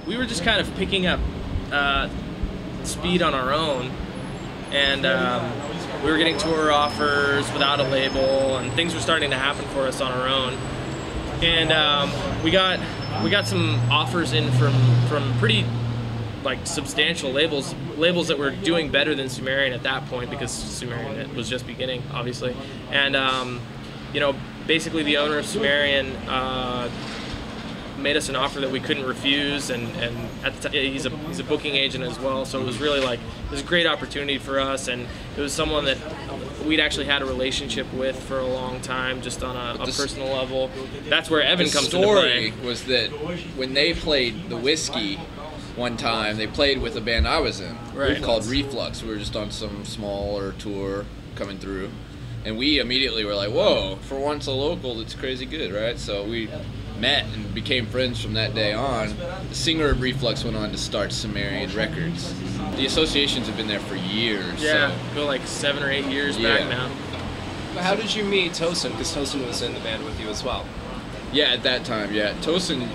we were just kind of picking up speed on our own, and we were getting tour offers without a label, and things were starting to happen for us on our own. And we got some offers in from pretty like substantial labels that were doing better than Sumerian at that point, because Sumerian was just beginning, obviously. And you know, basically the owner of Sumerian made us an offer that we couldn't refuse, and at the time, he's a booking agent as well, so it was really like, it was a great opportunity for us, and it was someone that we'd actually had a relationship with for a long time, just on a personal level. That's where Evan comes into play. The story was that when they played the Whiskey one time, they played with a band I was in, called Reflux. We were just on some smaller tour coming through, and we immediately were like, whoa, for once a local that's crazy good, right? So we met and became friends from that day on. The singer of Reflux went on to start Sumerian Records. The associations have been there for years. Yeah, so. go like 7 or 8 years back now. How did you meet Tosin? Because Tosin was in the band with you as well. Yeah, at that time, yeah. Tosin,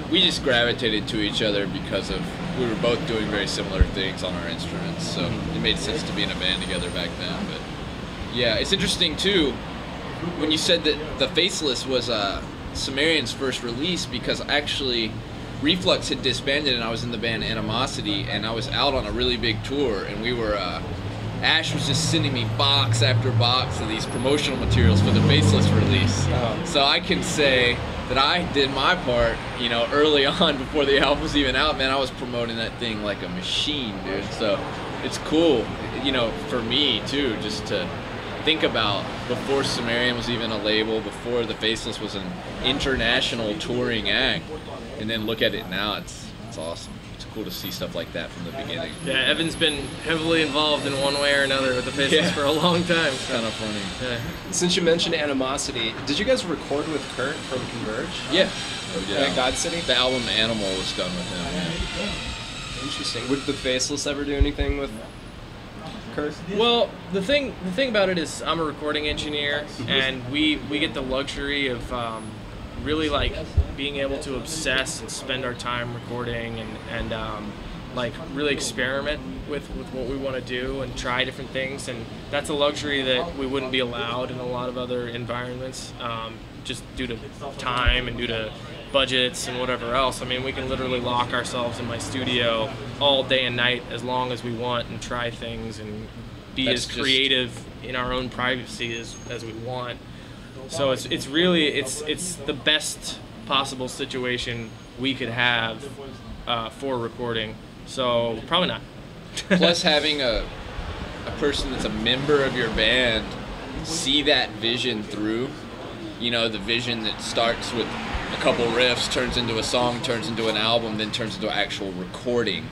we just gravitated to each other because we were both doing very similar things on our instruments, so it made sense to be in a band together back then. But yeah, it's interesting too, when you said that the Faceless was Sumerian's first release, because actually Reflux had disbanded and I was in the band Animosity, and I was out on a really big tour, and we were Ash was just sending me box after box of these promotional materials for the Faceless release. So I can say that I did my part, you know, early on before the album was even out. Man, I was promoting that thing like a machine, dude. So it's cool, you know, for me too, just to think about before Sumerian was even a label, before the Faceless was an international touring act, and then look at it now. It's awesome. It's cool to see stuff like that from the beginning. Yeah, Evan's been heavily involved in one way or another with the Faceless for a long time. It's kind of funny. Yeah. Since you mentioned Animosity, did you guys record with Kurt from Converge? Yeah. At God City? The album Animal was done with him. Yeah. Interesting. Would the Faceless ever do anything with Kurt? Well, the thing about it is, I'm a recording engineer, and we get the luxury of really like being able to obsess and spend our time recording and like really experiment with what we want to do and try different things, and that's a luxury that we wouldn't be allowed in a lot of other environments, just due to time and due to budgets and whatever else. I mean, we can literally lock ourselves in my studio all day and night as long as we want and try things and be as creative in our own privacy as we want. So it's really it's the best possible situation we could have for recording. So probably not. Plus, having a person that's a member of your band see that vision through, you know, the vision that starts with a couple riffs, turns into a song, turns into an album, then turns into actual recording.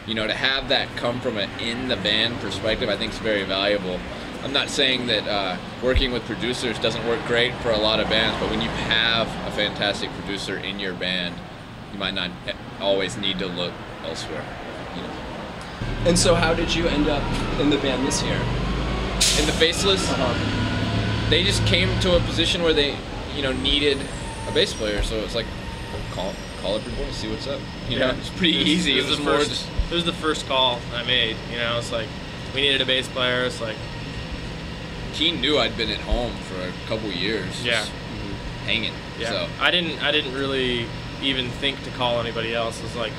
You know, to have that come from an in the band perspective, I think is very valuable. I'm not saying that working with producers doesn't work great for a lot of bands, but when you have a fantastic producer in your band, you might not always need to look elsewhere. You know. And so how did you end up in the band this year? In the Faceless, they just came to a position where they, you know, needed a bass player, so it's like, call up your boy, see what's up. You know, it's pretty easy. It was the first call I made. You know, it's like we needed a bass player. It's like Keene knew I'd been at home for a couple years. Yeah. Hanging. Yeah. So. I didn't really even think to call anybody else. It was like,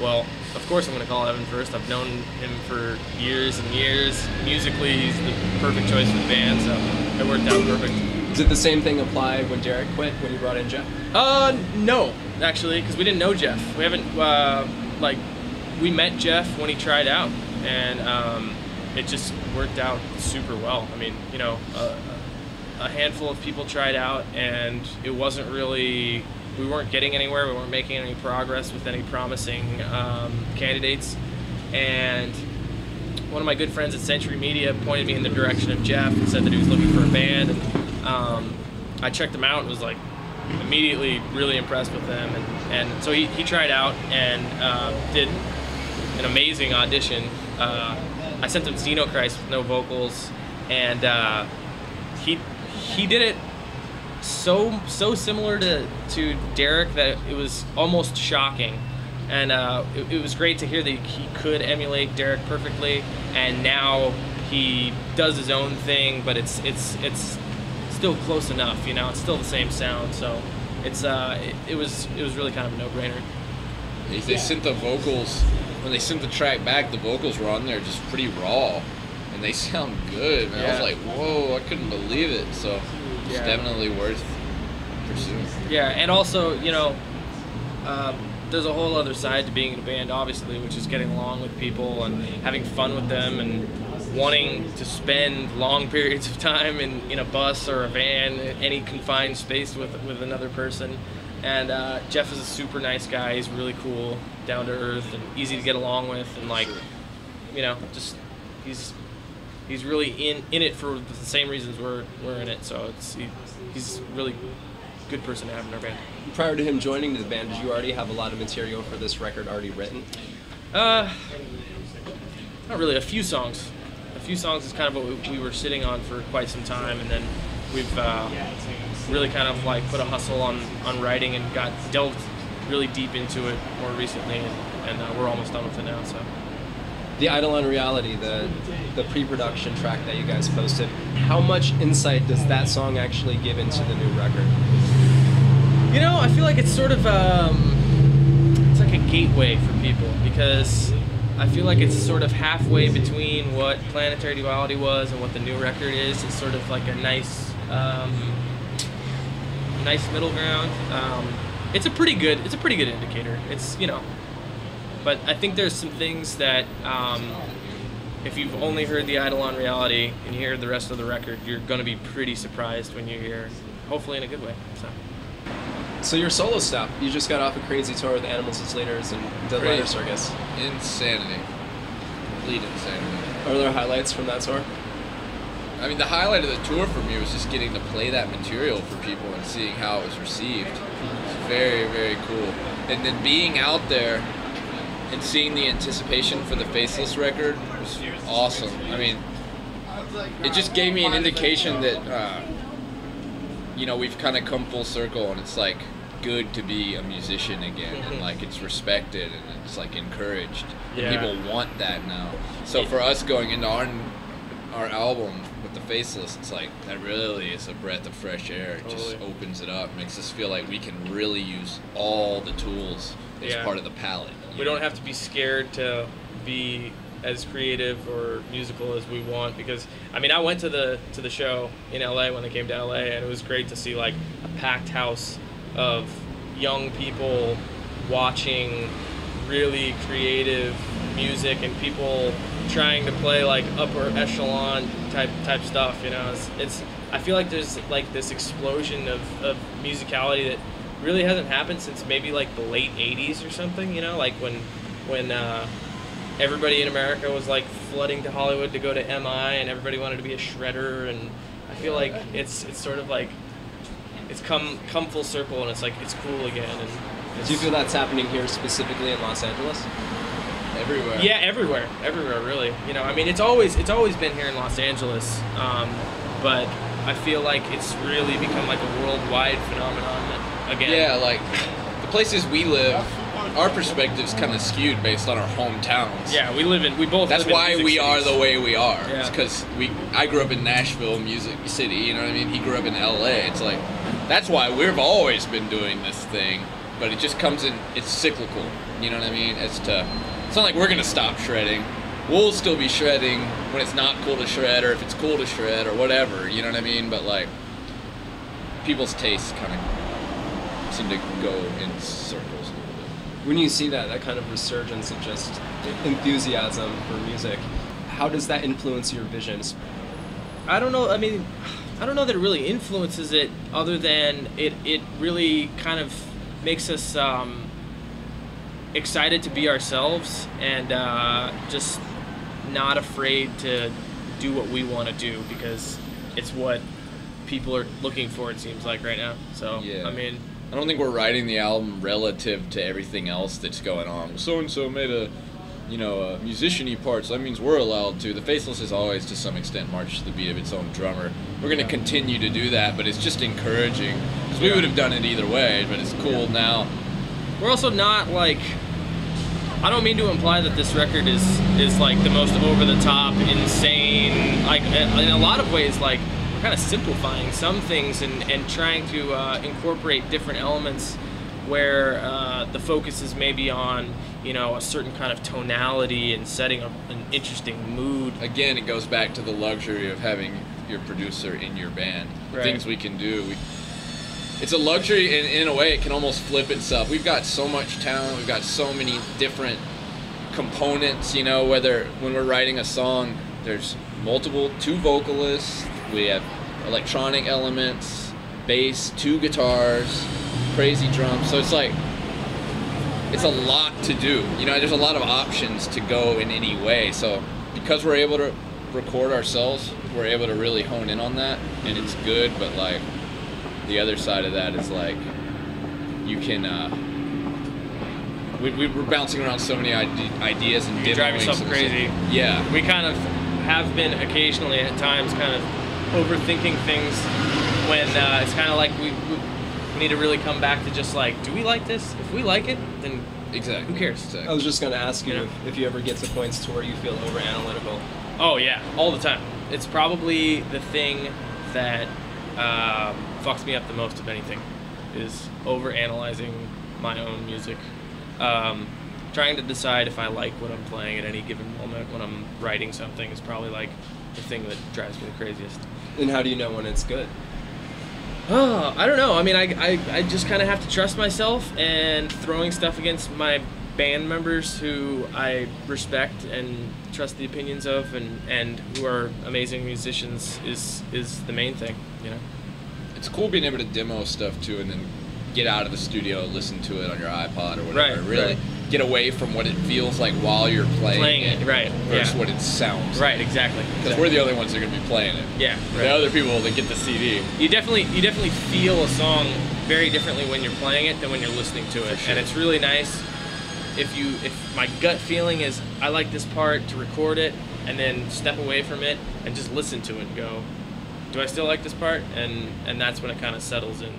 well, of course I'm going to call Evan first. I've known him for years and years. Musically, he's the perfect choice for the band, so it worked out perfect. Did the same thing apply when Derek quit, when you brought in Jeff? No, actually, because we didn't know Jeff. We haven't, we met Jeff when he tried out, and it just worked out super well. I mean, you know, a handful of people tried out, and it wasn't really, we weren't getting anywhere. We weren't making any progress with any promising candidates, and one of my good friends at Century Media pointed me in the direction of Jeff and said that he was looking for a band, and I checked him out and was like immediately really impressed with them, and so he tried out and did an amazing audition. I sent him Xenochrist with no vocals, and he did it so similar to Derek that it was almost shocking. and it was great to hear that he could emulate Derek perfectly, and now he does his own thing, but it's still close enough, you know. It's still the same sound, so it was really kind of a no-brainer. They sent the vocals, when they sent the track back, the vocals were on there just pretty raw, and they sound good, man. I was like, whoa, I couldn't believe it. So it's definitely worth pursuing. Yeah, and also, you know, there's a whole other side to being in a band, obviously, which is getting along with people and having fun with them and wanting to spend long periods of time in a bus or a van, any confined space with another person. And Jeff is a super nice guy. He's really cool, down to earth, and easy to get along with, and like, you know, just he's really in it for the same reasons we're in it. So he's really good person to have in our band. Prior to him joining the band, did you already have a lot of material for this record already written? Not really. A few songs. A few songs is kind of what we were sitting on for quite some time, and then we've really kind of like put a hustle on writing and got delved really deep into it more recently, and we're almost done with it now. So the Eidolon Reality, the pre-production track that you guys posted, how much insight does that song actually give into the new record? You know, I feel like it's sort of it's like a gateway for people, because I feel like it's sort of halfway between what Planetary Duality was and what the new record is. It's sort of like a nice middle ground. It's a pretty good indicator. It's, you know, but I think there's some things that if you've only heard the Eidolon Reality and you hear the rest of the record, you're going to be pretty surprised when you hear, hopefully in a good way. So your solo stuff, you just got off a crazy tour with Animals as Leaders and Dead Letter Circus. Insanity. Complete insanity. Are there highlights from that tour? I mean, the highlight of the tour for me was just getting to play that material for people and seeing how it was received. It's very, very cool. And then being out there and seeing the anticipation for the Faceless record was awesome. I mean, it just gave me an indication that, you know, we've kind of come full circle, and it's like good to be a musician again, and like it's respected and it's like encouraged. Yeah. People want that now. So for us going into our album with the Faceless, it's like that really is a breath of fresh air. It just opens it up, makes us feel like we can really use all the tools as part of the palette. We don't have to be scared to be as creative or musical as we want, because I mean, I went to the show in LA when they came to LA, and it was great to see like a packed house of young people watching really creative music and people trying to play like upper echelon type stuff, you know. It's I feel like there's like this explosion of musicality that really hasn't happened since maybe like the late 80s or something, you know, like when everybody in America was like flooding to Hollywood to go to MI, and everybody wanted to be a shredder, and I feel like it's sort of like it's come full circle, and it's like it's cool again. And do you feel that's happening here specifically in Los Angeles? Everywhere. Yeah, everywhere really. You know, I mean, it's always been here in Los Angeles, but I feel like it's really become like a worldwide phenomenon again. Yeah, like the places we live, our perspective's kind of skewed based on our hometowns. Yeah, we both. That's live in why music we are cities. the way we are. Yeah. It's because I grew up in Nashville, Music City. You know what I mean? He grew up in LA. It's like that's why we've always been doing this thing, but it just comes in. It's cyclical. You know what I mean? It's not like we're gonna stop shredding. We'll still be shredding when it's not cool to shred, or if it's cool to shred, or whatever. You know what I mean? But like people's tastes kind of seem to go in circles. When you see that kind of resurgence of just enthusiasm for music, how does that influence your visions? I don't know. I mean, I don't know that it really influences it, other than it really kind of makes us excited to be ourselves, and just not afraid to do what we want to do, because it's what people are looking for, it seems like, right now. So, yeah. I mean, I don't think we're writing the album relative to everything else that's going on. So-and-so made a musician-y part, so that means we're allowed to. The Faceless has always, to some extent, marched to the beat of its own drummer. We're going to continue to do that, but it's just encouraging, because we would have done it either way, but it's cool now. We're also not, like, I don't mean to imply that this record is like the most over the top, insane. Like in a lot of ways, like we're kind of simplifying some things and trying to incorporate different elements where the focus is maybe on, you know, a certain kind of tonality and setting up an interesting mood. Again, it goes back to the luxury of having your producer in your band. The things we can do. It's a luxury, and in a way, it can almost flip itself. We've got so much talent. We've got so many different components. You know, whether when we're writing a song, there's two vocalists. We have electronic elements, bass, 2 guitars, crazy drums. So it's like, it's a lot to do. You know, there's a lot of options to go in any way. So because we're able to record ourselves, we're able to really hone in on that, and it's good. But like, the other side of that is like, you can we're bouncing around so many ideas and you drive yourself crazy. Yeah, we kind of have been occasionally at times kind of overthinking things when it's kind of like we need to really come back to just like, do we like this? If we like it, then exactly, who cares? Exactly. I was just going to ask you, know? if you ever get to points to where you feel over analytical. Oh yeah, all the time. It's probably the thing that fucks me up the most of anything, is over analyzing my own music. Trying to decide if I like what I'm playing at any given moment when I'm writing something is probably like the thing that drives me the craziest. And how do you know when it's good? Oh, I don't know. I mean, I just kind of have to trust myself, and throwing stuff against my band members who I respect and trust the opinions of, and who are amazing musicians is the main thing, you know? It's cool being able to demo stuff too, and then get out of the studio, listen to it on your iPod or whatever. Really get away from what it feels like while you're playing it, right? Versus what it sounds right, exactly. Because we're the only ones that are going to be playing it. Yeah, the other people that get the CD. You definitely feel a song very differently when you're playing it than when you're listening to it, and it's really nice if my gut feeling is I like this part, to record it and then step away from it and just listen to it and go, do I still like this part? And that's when it kind of settles in.